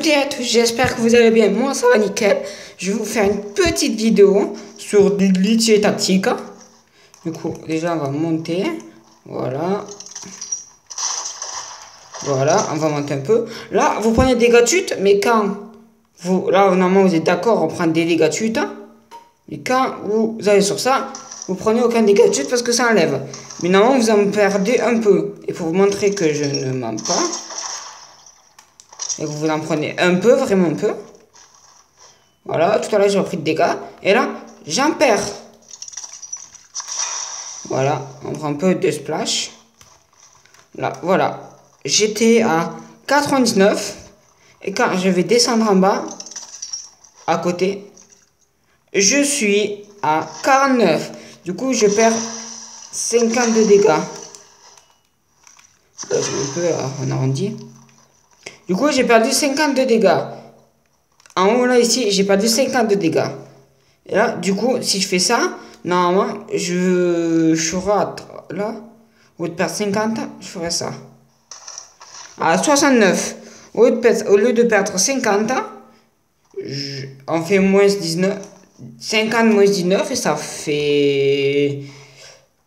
toutes, j'espère que vous allez bien. Moi, ça va nickel. Je vais vous faire une petite vidéo sur l'utilité tactique. Du coup, déjà, on va monter. Voilà. Voilà, on va monter un peu. Là, vous prenez des dégâts de chute, mais quand vous... Là, normalement, vous êtes d'accord, on prend des dégâts de chute. Et quand vous allez sur ça, vous prenez aucun dégât de chute parce que ça enlève. Mais normalement, vous en perdez un peu. Et pour vous montrer que je ne mens pas, et que vous en prenez un peu, vraiment un peu. Voilà, tout à l'heure, j'ai pris de dégâts. Et là, j'en perds. Voilà, on prend un peu de splash. Là, voilà. J'étais à 99. Et quand je vais descendre en bas, à côté, je suis à 49. Du coup, je perds 52 dégâts. Là, je vais un peu en arrondi. Du coup, j'ai perdu 52 dégâts. En haut, là, ici, j'ai perdu 52 dégâts. Et là, du coup, si je fais ça, normalement, je rate. Là, au lieu de perdre 50, je ferai ça. À 69. Au lieu de perdre 50, on fait moins 19. 50 moins 19 et ça fait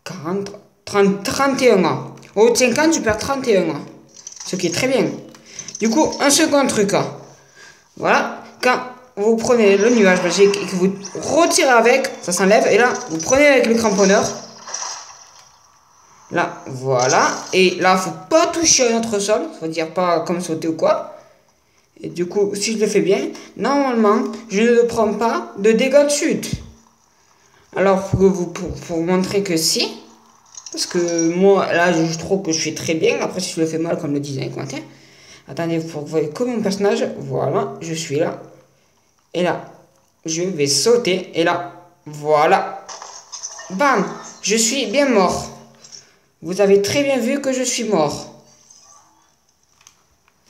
40, 30, 31 ans. Au lieu de 50, je perds 31 ans. Ce qui est très bien. Du coup, un second truc. Voilà. Quand vous prenez le nuage magique et que vous retirez avec, ça s'enlève. Et là, vous prenez avec le cramponneur. Là, voilà. Et là, faut pas toucher à notre sol. Faut dire pas comme sauter ou quoi. Et du coup, si je le fais bien, normalement, je ne prends pas de dégâts de chute. Alors, pour vous montrer que si. Parce que moi, là, je trouve que je fais très bien. Après, si je le fais mal, comme le disait les commentaires. Attendez, pour que vous voyez comme mon personnage. Voilà, je suis là. Et là, je vais sauter. Et là, voilà. Bam, je suis bien mort. Vous avez très bien vu que je suis mort.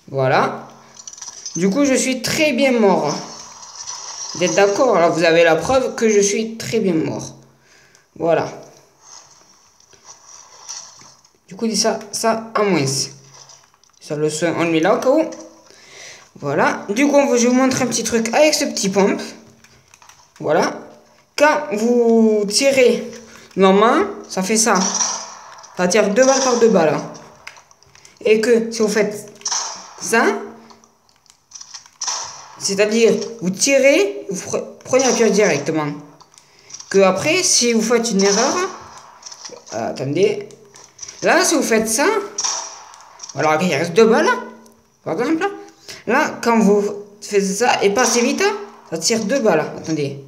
Voilà. Du coup, je suis très bien mort. Vous êtes d'accord? Alors, vous avez la preuve que je suis très bien mort. Voilà. Du coup, dit ça en moins. Ça le soin, on le met là au cas où. Voilà. Du coup, je vais vous montrer un petit truc avec ce petit pompe. Voilà. Quand vous tirez normalement, ça fait ça. Ça tire 2 balles par 2 balles. Et que si vous faites ça, c'est-à-dire vous tirez, vous prenez la pioche directement. Que après, si vous faites une erreur, attendez, là si vous faites ça, alors il reste 2 balles, par exemple, là quand vous faites ça et passez vite, ça tire 2 balles, attendez.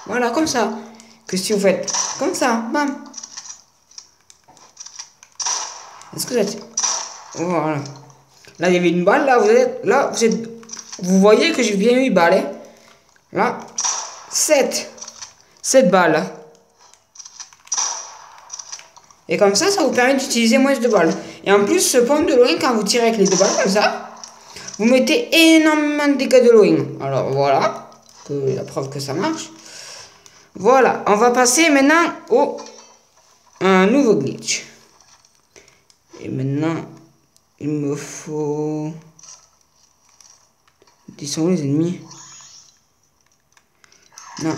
Voilà, comme ça. Que si vous faites comme ça, bam. Est-ce que ça... Voilà. Là, il y avait une balle, vous voyez que j'ai bien 8 balles. Hein. Là, 7 balles. Et comme ça vous permet d'utiliser moins de balles. Et en plus, ce pompe de loin, quand vous tirez avec les 2 balles comme ça, vous mettez énormément de dégâts de loin. Alors voilà, la preuve que ça marche. Voilà, on va passer maintenant au nouveau glitch. Et maintenant, il me faut... Ils sont où les ennemis? Non.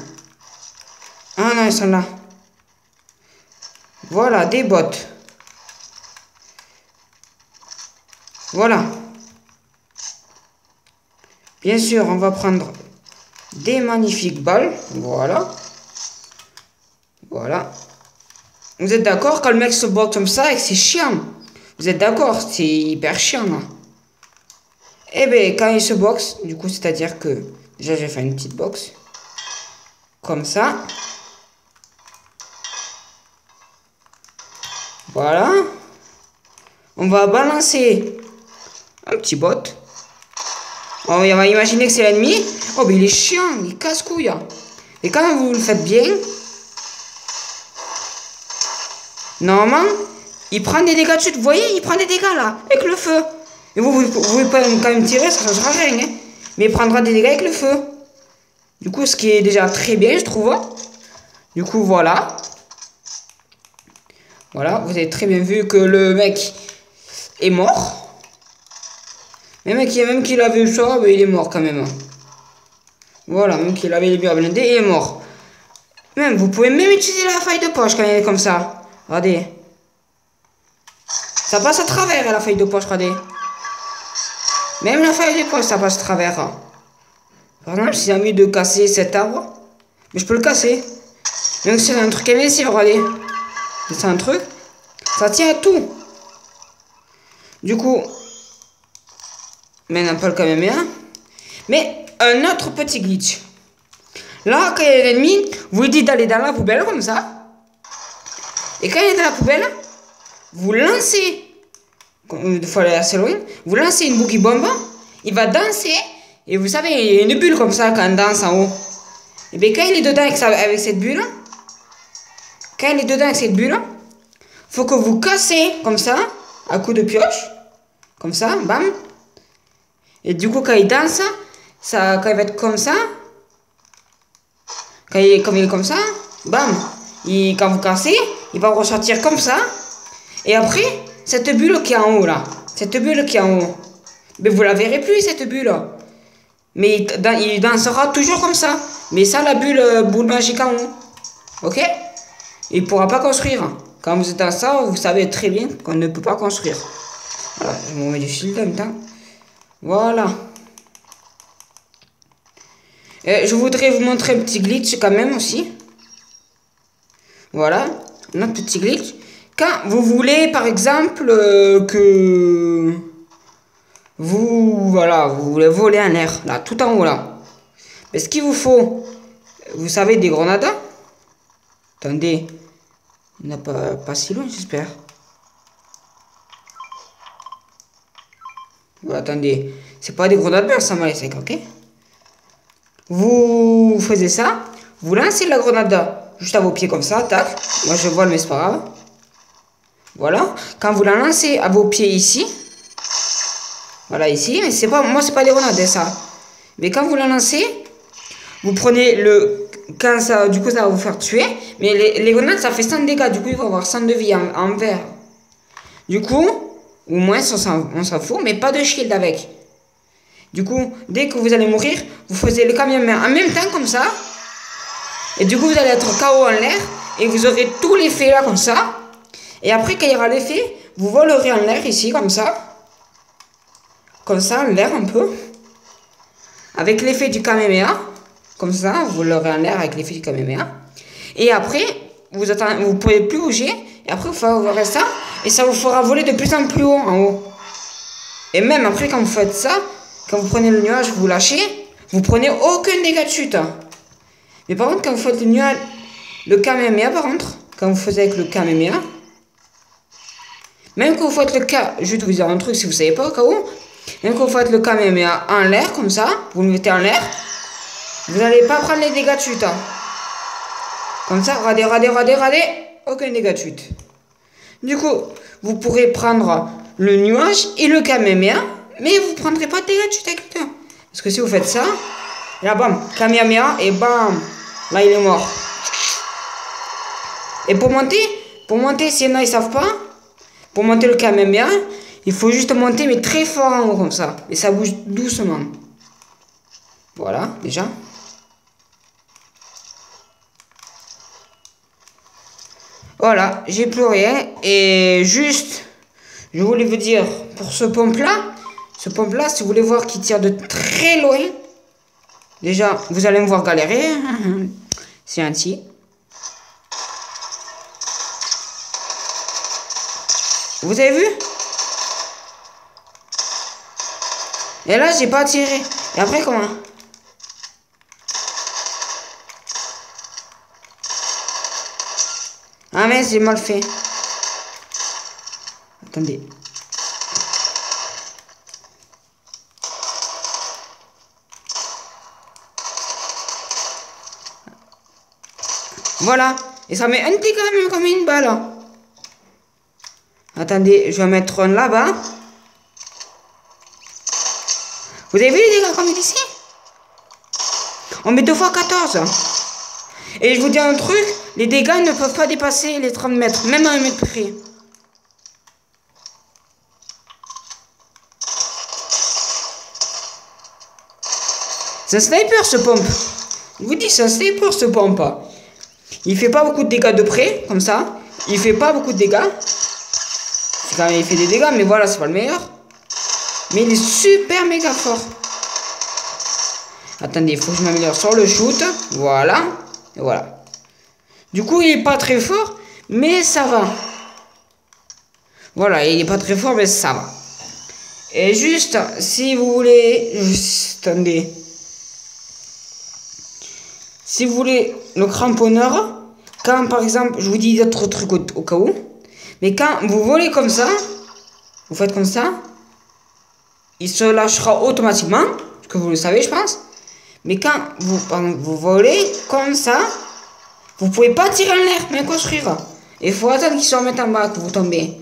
Ah non, ils sont là. Voilà, des bottes. Voilà. Bien sûr, on va prendre des magnifiques balles. Voilà. Voilà. Vous êtes d'accord quand le mec se botte comme ça et que c'est chiant? Vous êtes d'accord? C'est hyper chiant. Hein. Eh bien, quand il se boxe, du coup, c'est-à-dire que... Déjà, j'ai fait une petite boxe. Comme ça. Voilà. On va balancer un petit bot. On va imaginer que c'est l'ennemi. Oh, mais il est chiant, il casse-couille. Et quand vous le faites bien, normalement, il prend des dégâts de chute. Vous voyez, il prend des dégâts là, avec le feu. Et vous pouvez pas quand même tirer, ça ne changera rien. Hein. Mais il prendra des dégâts avec le feu. Du coup, ce qui est déjà très bien, je trouve. Du coup, voilà. Voilà, vous avez très bien vu que le mec est mort. Même qu'il avait eu ça, il est mort quand même. Voilà, même qu'il avait les murs blindés, il est mort. Même, vous pouvez même utiliser la faille de poche quand il est comme ça. Regardez. Ça passe à travers la faille de poche, regardez. Même la faille de poche, ça passe à travers. Par exemple, si j'ai envie de casser cet arbre, mais je peux le casser. Même si c'est un truc invincible, regardez. C'est un truc. Ça tient à tout. Du coup, maintenant pas le Kamehameha. Mais un autre petit glitch. Là, quand il y a l'ennemi, vous lui dites d'aller dans la poubelle comme ça. Et quand il est dans la poubelle, vous lancez. Il faut aller assez loin. Vous lancez une boogie bombe. Il va danser. Et vous savez, il y a une bulle comme ça quand on danse en haut. Et bien quand il est dedans avec cette bulle, faut que vous cassez comme ça, à coup de pioche. Comme ça, bam. Et du coup, quand il danse, quand il va être comme ça, comme il est comme ça, bam. Quand vous cassez, il va ressortir comme ça. Et après, cette bulle qui est en haut là, mais vous la verrez plus cette bulle. Mais il dansera toujours comme ça. Mais ça, la boule magique en haut. Ok? Il ne pourra pas construire. Quand vous êtes dans ça, vous savez très bien qu'on ne peut pas construire. Voilà, je me mets du shield en même temps. Voilà. Je voudrais vous montrer un petit glitch quand même aussi. Voilà, un autre petit glitch. Quand vous voulez, par exemple, que vous voulez voler en l'air, là, tout en haut, là. Mais ce qu'il vous faut, vous savez, des grenades. Attendez, il n'y en a pas si loin, j'espère. Voilà, attendez, c'est pas des grenades, mais ça m'a laissé, ok? Vous faisiez ça, vous lancez la grenade juste à vos pieds comme ça, tac. Moi je vole, mais c'est pas grave. Voilà, quand vous la lancez à vos pieds ici, voilà ici, mais c'est pas, moi c'est pas des grenades ça. Mais quand vous la lancez, vous prenez quand ça, du coup ça va vous faire tuer, mais les grenades ça fait 100 dégâts, du coup il va avoir 100 de vie en vert. Du coup, au moins on s'en fout, mais pas de shield avec. Du coup, dès que vous allez mourir, vous faisiez le Kamehameha en même temps comme ça. Et du coup, vous allez être KO en l'air. Et vous aurez tout l'effet là comme ça. Et après, quand il y aura l'effet, vous volerez en l'air ici comme ça. Comme ça, en l'air un peu. Avec l'effet du Kamehameha. Comme ça, vous volerez en l'air avec l'effet du Kamehameha. Et après, vous ne pouvez plus bouger. Et après, vous ferez ça. Et ça vous fera voler de plus en plus haut en haut. Et même après, quand vous faites ça, quand vous prenez le nuage, vous lâchez, vous prenez aucun dégât de chute. Mais par contre, quand vous faites le nuage, le Kamehameha, par contre, quand vous faites avec le Kamehameha, même quand vous faites le je vais vous dire un truc si vous ne savez pas au cas où, même quand vous faites le Kamehameha en l'air, comme ça, vous le mettez en l'air, vous n'allez pas prendre les dégâts de chute. Comme ça, regardez, aucun dégât de chute. Du coup, vous pourrez prendre le nuage et le Kamehameha, mais vous ne prendrez pas de dégâts de chute avec le temps. Parce que si vous faites ça, là bam, Kamehameha et bam, là il est mort. Et pour monter, s'il y en a ils savent pas, pour monter le Kamehameha, il faut juste monter mais très fort en haut comme ça. Et ça bouge doucement. Voilà, déjà. Voilà, j'ai plus rien. Et juste, je voulais vous dire, pour ce pompe-là, si vous voulez voir qu'il tire de très loin, déjà, vous allez me voir galérer. C'est gentil. Vous avez vu? Et là, j'ai pas tiré. Et après, comment? Ah mais j'ai mal fait. Attendez. Voilà. Et ça met un dégât même comme une balle. Attendez, je vais mettre un là-bas. Vous avez vu les dégâts comme ici? On met 2 fois 14. Et je vous dis un truc, les dégâts ne peuvent pas dépasser les 30 mètres, même à 1 mètre près. C'est un sniper ce pompe. Je vous dis, c'est un sniper ce pompe. Il fait pas beaucoup de dégâts de près, comme ça. Il fait pas beaucoup de dégâts. Quand même, il fait des dégâts, mais voilà, c'est pas le meilleur. Mais il est super méga fort. Attendez, il faut que je m'améliore sur le shoot. Voilà. Et voilà. Du coup, il est pas très fort, mais ça va. Voilà, il est pas très fort, mais ça va. Et juste, si vous voulez... Attendez. Si vous voulez le cramponneur, quand par exemple, je vous dis d'autres trucs au cas où, mais quand vous volez comme ça, vous faites comme ça, il se lâchera automatiquement, parce que vous le savez, je pense. Mais quand vous volez comme ça, vous pouvez pas tirer en l'air, mais construire. Il faut attendre qu'il se remette en bas que vous tombez.